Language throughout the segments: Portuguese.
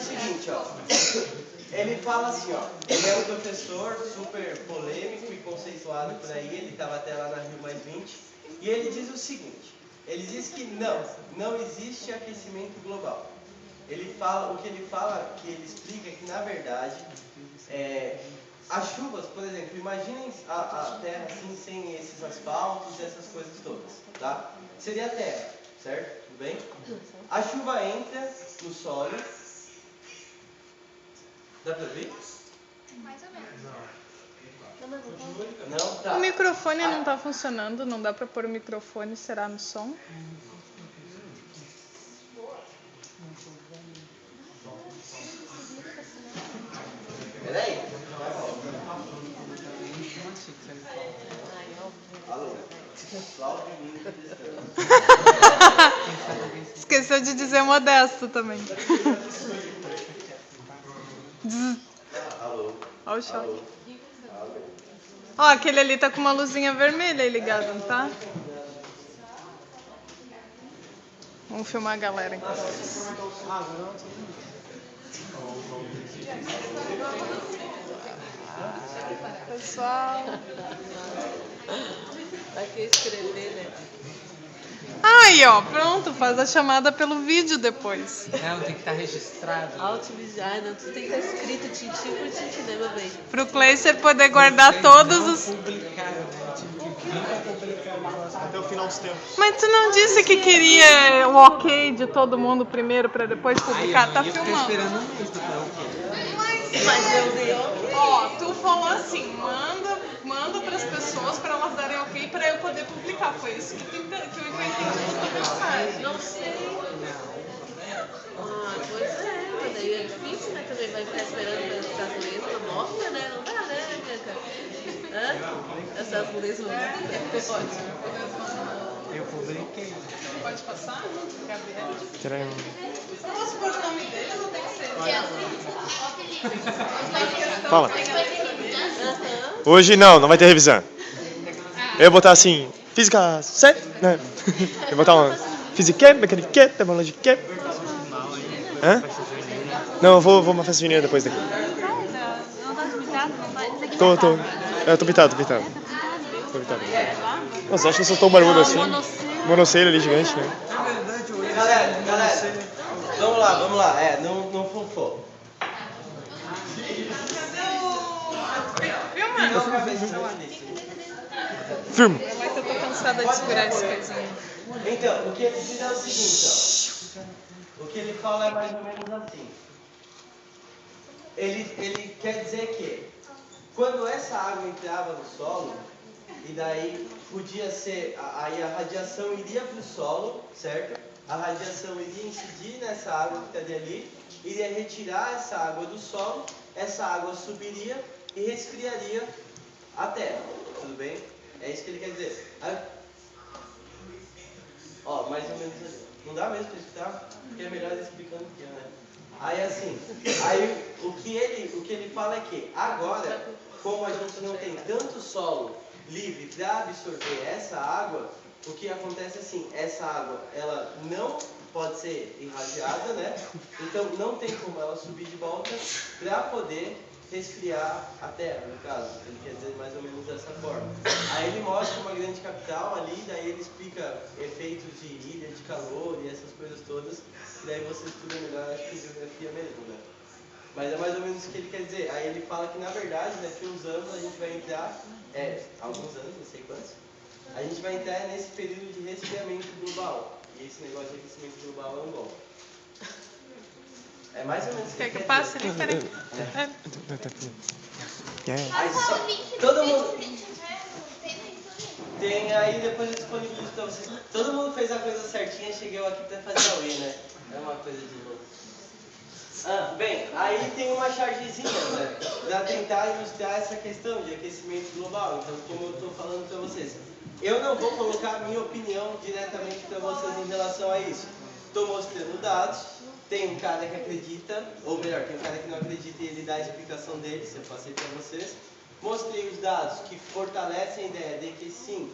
seguinte, ó. Ele fala assim, ó. Ele é um professor super polêmico e conceituado por aí. Ele estava até lá na Rio+20. E ele diz o seguinte. Ele diz que não existe aquecimento global. Ele fala, o que ele fala, que ele explica que na verdade, as chuvas, por exemplo, imaginem a Terra assim, sem esses asfaltos e essas coisas todas, tá? Seria a Terra, certo? Tudo bem? A chuva entra no solo. Dá pra ver? Mais ou menos. Não, tá. O microfone não tá funcionando, não dá pra pôr o microfone, será no som? Peraí. Alô? Cláudio Minho. Esqueceu de dizer modesto também. Alô? Olha o choque. Ó, aquele ali tá com uma luzinha vermelha aí ligada, não tá? Vamos filmar a galera enquanto isso. Pessoal. Pra que escrever, né? Aí, ó, pronto, faz a chamada pelo vídeo depois. Não, tem que estar registrado. Auto-visar, não, tu tem que estar escrito tintim por tintim, né, meu bem? Pro Cleiser poder guardar todos os... Publicar, né? Até o final dos tempos. Mas tu não disse que queria o ok de todo mundo primeiro pra depois publicar? Tá Eu ficar filmando. esperando um mês pra falar o quê? Mas eu dei ok. Ó, tu falou assim, manda pras pessoas pra elas darem ok pra eu poder publicar. Foi isso que eu entendi da mensagem. Não sei. Ah, pois é, mas daí é difícil, né? Também vai ficar esperando essas lesmas, uma mostra, né? Não dá, né, Bianca? Hã? Essas lesmas, pode. Eu publiquei. Pode passar? Gabriel? Querem... Posso pôr o nome dele ou tem que ser? Fala. Hoje não vai ter revisão. Eu ia botar assim, física 7, né? Eu ia botar uma física, mecânica, tecnologia. Hã? Não, eu vou uma festa junina depois daqui. Tô pintado. Tô pintado. Nossa, acho que eu sou tão barulho assim. Monocelha ali gigante, né? Galera, vamos lá. Não fofou. Firme. Mas eu tô cansada de segurar esse coisinho. Então, o que ele diz é o seguinte, ó. O que ele fala é mais ou menos assim. Ele quer dizer que quando essa água entrava no solo, e daí podia ser, aí a radiação iria para o solo, certo? A radiação iria incidir nessa água que estaria ali, iria retirar essa água do solo, essa água subiria e resfriaria a terra, tudo bem? É isso que ele quer dizer. Aí, ó, mais ou menos assim. Não dá mesmo para escutar? Porque é melhor explicando que é, né? Aí assim, o que ele fala é que agora, como a gente não tem tanto solo livre para absorver essa água, o que acontece assim, essa água ela não pode ser irradiada, né? Então não tem como ela subir de volta para poder resfriar a terra, no caso. Ele quer dizer mais ou menos dessa forma. Aí ele mostra uma grande capital ali, daí ele explica efeitos de ilha, de calor e essas coisas todas, e daí você estuda melhor, acho que em geografia mesmo, né? Mas é mais ou menos o que ele quer dizer. Aí ele fala que na verdade, daqui uns anos a gente vai entrar, alguns anos, não sei quantos, a gente vai entrar nesse período de resfriamento global. E esse negócio de aquecimento global é um golpe. É mais ou menos isso. Quer que eu passe ali? Peraí. Aí só, todo mundo tem aí, depois eu disponibilizo pra vocês. Todo mundo fez a coisa certinha, cheguei aqui pra fazer a UE, né? É uma coisa de louco. Bem, aí tem uma chargezinha, né? Pra tentar ilustrar essa questão de aquecimento global. Então, como eu tô falando pra vocês, eu não vou colocar a minha opinião diretamente pra vocês em relação a isso. Tô mostrando dados. Tem um cara que acredita, ou melhor, tem um cara que não acredita e ele dá a explicação dele, se eu passei para vocês. Mostrei os dados que fortalecem a ideia de que sim,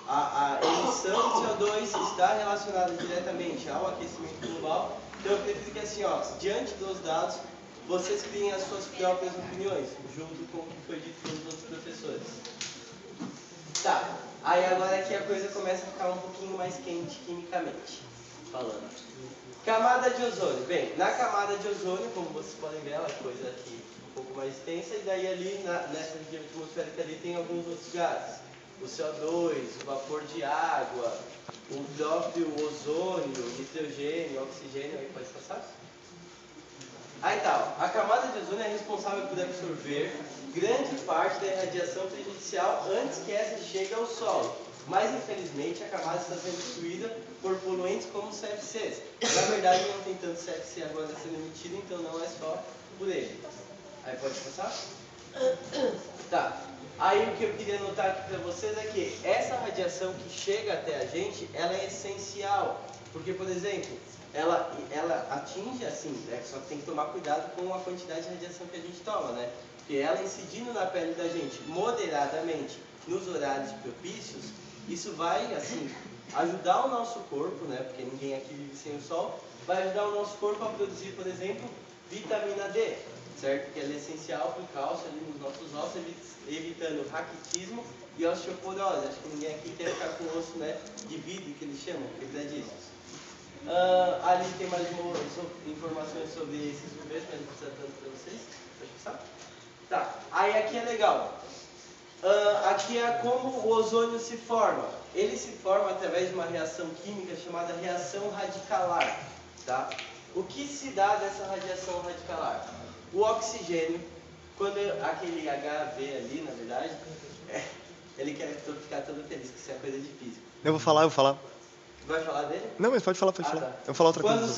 a emissão de CO2 está relacionada diretamente ao aquecimento global. Então eu prefiro que assim, ó, diante dos dados, vocês criem as suas próprias opiniões, junto com o que foi dito pelos outros professores. Tá, aí agora aqui a coisa começa a ficar um pouquinho mais quente quimicamente falando. Camada de ozônio. Bem, na camada de ozônio, como vocês podem ver, ela é coisa aqui um pouco mais extensa, e daí ali, nessa região atmosférica ali, tem alguns outros gases. O CO2, o vapor de água, o próprio ozônio, o nitrogênio, o oxigênio, aí pode passar? Aí tal, a camada de ozônio é responsável por absorver grande parte da radiação prejudicial antes que essa chegue ao solo. Mas, infelizmente, a camada está sendo destruída por poluentes como os CFCs. Na verdade, não tem tanto CFC agora sendo emitido, então não é só por ele. Aí pode passar? Tá. Aí o que eu queria notar aqui para vocês é que essa radiação que chega até a gente, ela é essencial. Porque, por exemplo, ela atinge assim, né? Só que tem que tomar cuidado com a quantidade de radiação que a gente toma, né? Porque ela incidindo na pele da gente moderadamente nos horários propícios, isso vai, assim, ajudar o nosso corpo, né? Porque ninguém aqui vive sem o sol, vai ajudar o nosso corpo a produzir, por exemplo, vitamina D, certo? Porque ela é essencial para o cálcio ali nos nossos ossos, evitando raquitismo e osteoporose. Acho que ninguém aqui quer ficar com osso, né, de vidro, que eles chamam, quebradiscos. Ali tem mais informações sobre esses UVs, mas não precisa tanto para vocês. Pode passar? Tá, aí aqui é legal. Aqui é como o ozônio se forma. Ele se forma através de uma reação química chamada reação radicalar. Tá? O que se dá dessa radiação radicalar? O oxigênio, quando aquele HV ali, na verdade, ele quer ficar todo feliz, que isso é coisa de física. Eu vou falar. Vai falar dele? Não, mas pode falar. Tá. Eu vou falar outra Quando coisa.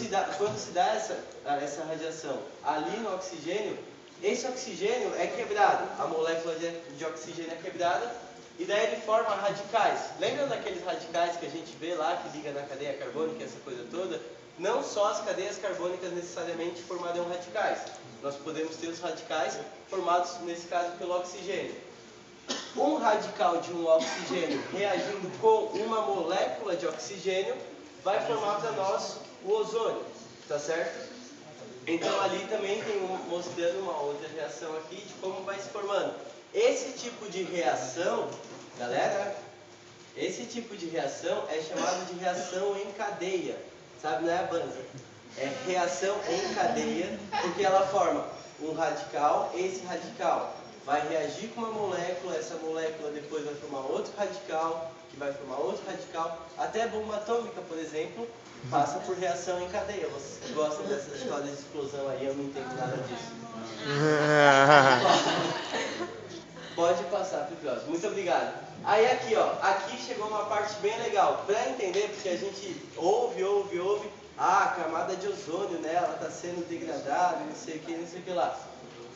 se dá essa radiação ali no oxigênio, esse oxigênio é quebrado, a molécula de oxigênio é quebrada, e daí ele forma radicais. Lembra daqueles radicais que a gente vê lá, que liga na cadeia carbônica, essa coisa toda? Não só as cadeias carbônicas necessariamente formarão radicais. Nós podemos ter os radicais formados, nesse caso, pelo oxigênio. Um radical de um oxigênio reagindo com uma molécula de oxigênio vai formar para nós o ozônio, tá certo? Então ali também tem mostrando uma outra reação aqui de como vai se formando. Esse tipo de reação, galera, esse tipo de reação é chamado de reação em cadeia. Sabe, não é a Banza? É reação em cadeia, porque ela forma um radical, esse radical vai reagir com uma molécula, essa molécula depois vai formar outro radical, que vai formar outro radical. Até a bomba atômica, por exemplo, passa por reação em cadeia. Vocês gostam dessas histórias de explosão aí? Eu não entendo nada disso. Pode passar pro próximo. Muito obrigado. Aí aqui, ó, aqui chegou uma parte bem legal. Para entender, porque a gente ouve. A camada de ozônio, né? Ela está sendo degradada, não sei o que lá.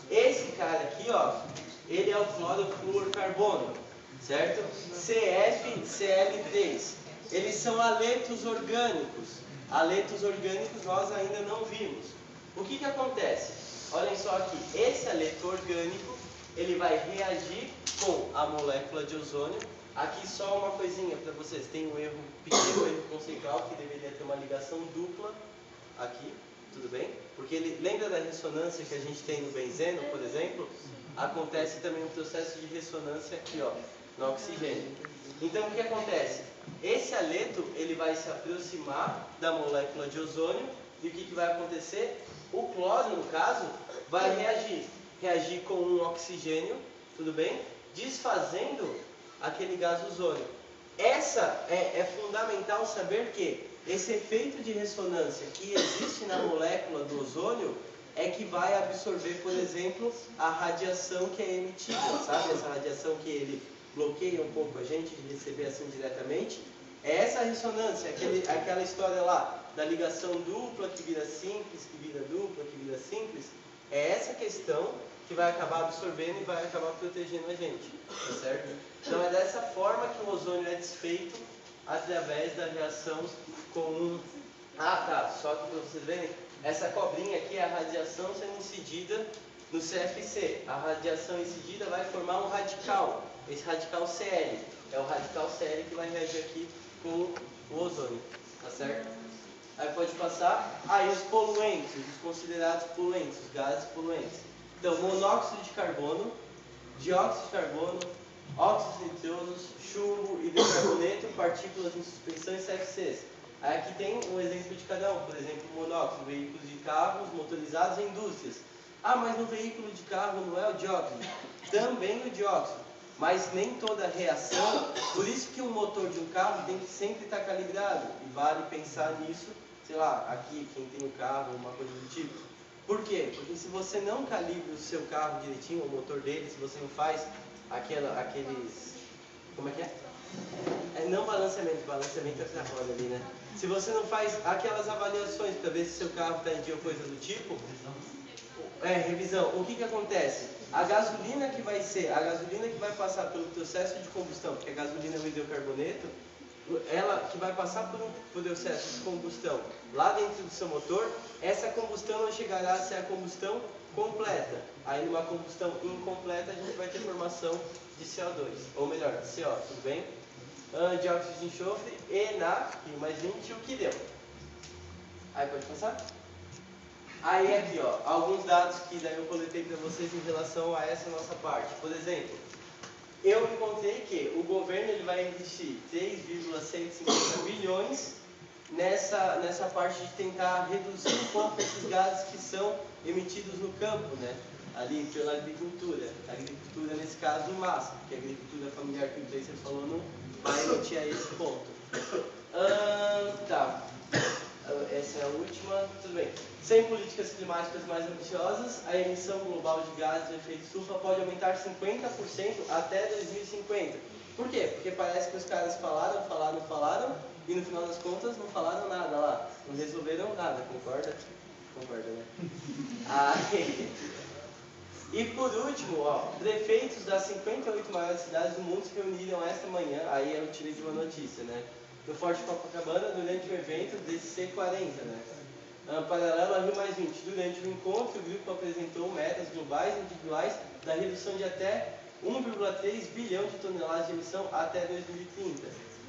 Esse cara aqui, ó, ele é o clorofluorcarbono, certo? CFCl3. Eles são haletos orgânicos. Haletos orgânicos nós ainda não vimos. O que acontece? Olhem só aqui. Esse haleto orgânico, ele vai reagir com a molécula de ozônio. Aqui só uma coisinha para vocês. Tem um erro pequeno, erro conceitual, que deveria ter uma ligação dupla aqui. Tudo bem? Porque ele lembra da ressonância que a gente tem no benzeno, por exemplo? Acontece também um processo de ressonância aqui, ó, no oxigênio. Então o que acontece? Esse haleto ele vai se aproximar da molécula de ozônio e o que vai acontecer? O cloro, no caso, vai reagir com um oxigênio, tudo bem? Desfazendo aquele gás ozônio. Essa é fundamental saber que esse efeito de ressonância que existe na molécula do ozônio é que vai absorver, por exemplo, a radiação que é emitida, sabe? Essa radiação que ele bloqueia um pouco a gente de receber assim diretamente. É essa ressonância, aquela história lá da ligação dupla que vira simples, que vira dupla, que vira simples. É essa questão que vai acabar absorvendo e vai acabar protegendo a gente, tá certo? Então é dessa forma que o ozônio é desfeito através da reação com um... só que para vocês verem, essa cobrinha aqui é a radiação sendo incidida no CFC. A radiação incidida vai formar um radical, esse radical Cl. É o radical Cl que vai reagir aqui com o ozônio, tá certo? Aí pode passar. Aí os poluentes, os considerados poluentes, os gases poluentes. Então, monóxido de carbono, dióxido de carbono, óxidos nitrosos, chumbo, hidrocarboneto, partículas em suspensão e CFCs. Aí aqui tem um exemplo de cada um. Por exemplo, monóxido, veículos de carros motorizados e indústrias. Ah, mas no veículo de carro não é o dióxido? Também o dióxido. Mas nem toda reação, por isso que o motor de um carro tem que sempre estar calibrado. E vale pensar nisso, sei lá, aqui, quem tem um carro, uma coisa do tipo. Por quê? Porque se você não calibra o seu carro direitinho, o motor dele, se você não faz aqueles... Como é que é? Não balanceamento é pra roda ali, né? Se você não faz aquelas avaliações para ver se seu carro está em dia ou coisa do tipo, revisão, o que acontece? A gasolina que vai passar pelo processo de combustão, porque a gasolina é um hidrocarboneto, ela que vai passar por um processo de combustão lá dentro do seu motor, essa combustão não chegará a ser a combustão completa. Aí numa combustão incompleta a gente vai ter formação de CO2, ou melhor, de CO, tudo bem? Dióxido de enxofre e Rio mais 20, o que deu? Aí pode passar? Aí aqui, ó, alguns dados que daí eu coletei para vocês em relação a essa nossa parte. Por exemplo, eu encontrei que o governo ele vai investir 3,150 bilhões nessa parte de tentar reduzir um pouco esses gases que são emitidos no campo, né? Ali pela agricultura. A agricultura, nesse caso, massa, porque a agricultura familiar que o Tracer falou não vai emitir a esse ponto. Tá. Essa é a última. Tudo bem. Sem políticas climáticas mais ambiciosas, a emissão global de gases de efeito estufa pode aumentar 50% até 2050. Por quê? Porque parece que os caras falaram, e no final das contas não falaram nada lá. Não resolveram nada, concorda? Concorda, né? E por último, ó, prefeitos das 58 maiores cidades do mundo se reuniram esta manhã, aí eu tirei de uma notícia, né? No Forte Copacabana, durante o evento DC40, né? Paralelo a Rio mais 20. Durante o encontro, o grupo apresentou metas globais e individuais da redução de até 1,3 bilhão de toneladas de emissão até 2030.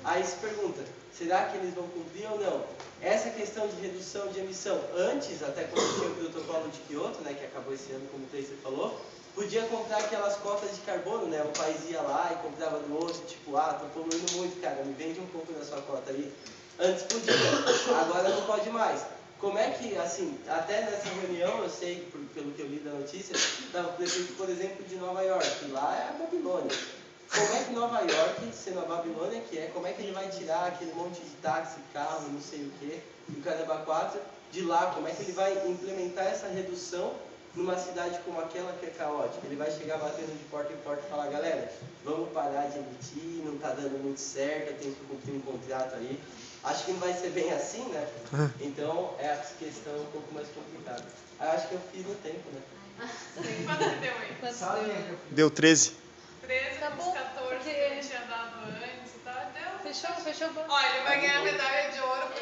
Aí se pergunta, será que eles vão cumprir ou não? Essa questão de redução de emissão, antes, até quando tinha o protocolo de Kyoto, né, que acabou esse ano, como o Tracer falou, podia comprar aquelas cotas de carbono, né? O país ia lá e comprava do outro, tipo, tô poluindo muito, cara, me vende um pouco da sua cota aí. Antes podia, agora não pode mais. Como é que, assim, até nessa reunião, eu sei, pelo que eu li da notícia, estava o prefeito, por exemplo, de Nova York, lá é a Babilônia. Como é que Nova York, sendo a Babilônia que é, como é que ele vai tirar aquele monte de táxi, carro, não sei o que, do Caramba 4, de lá? Como é que ele vai implementar essa redução numa cidade como aquela que é caótica? Ele vai chegar batendo de porta em porta e falar, galera, vamos parar de emitir, não está dando muito certo, eu tenho que cumprir um contrato aí. Acho que não vai ser bem assim, né? Então, é a questão um pouco mais complicada. Eu acho que eu fiz no tempo, né? Sim, quanto que deu aí? Deu 13. 13 Tá com os bom, 14 porque- que ele tinha dado antes, tá? Deu. Fechou. Ó, ele vai ganhar medalha de ouro por